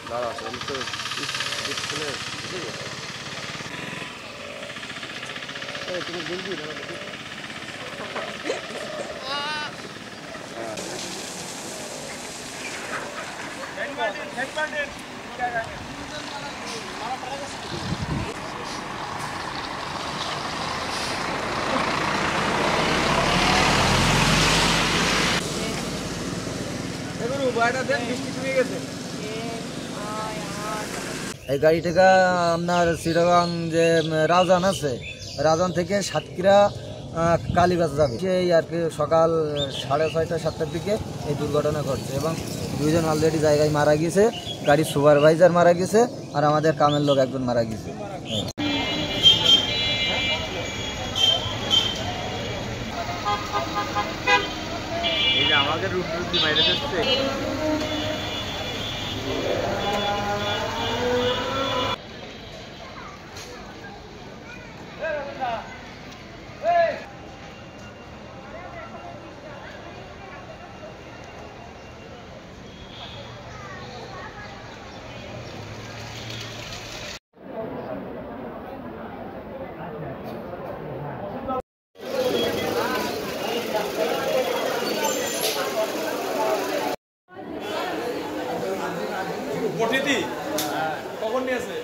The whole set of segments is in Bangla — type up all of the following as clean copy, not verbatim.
দাঁড়া আমি তো স্কুলে তুমি জলদি এই গাড়িটাকে আপনার চিটাগাং যে রাজান আছে, রাজান থেকে সাতক্ষীরা কালীবাস যাবে, সেই আর কি সকাল 6:30 7টার দিকে এই দুর্ঘটনা ঘটছে এবং দুইজন অলরেডি জায়গায় মারা গেছে। গাড়ির সুপারভাইজার মারা গেছে আর আমাদের কামের লোক একজন মারা গেছে। আমাদের রুট বাইরে যাচ্ছে। কখন নিয়ে আসে?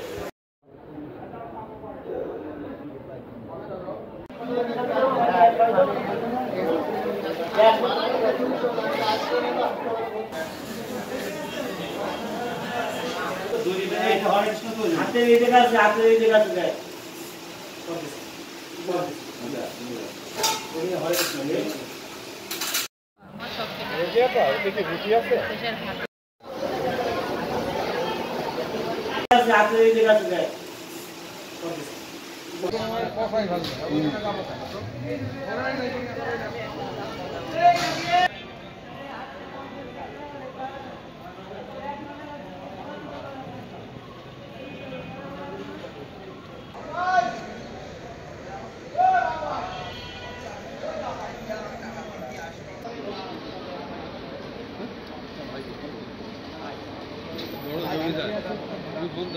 বন্ধ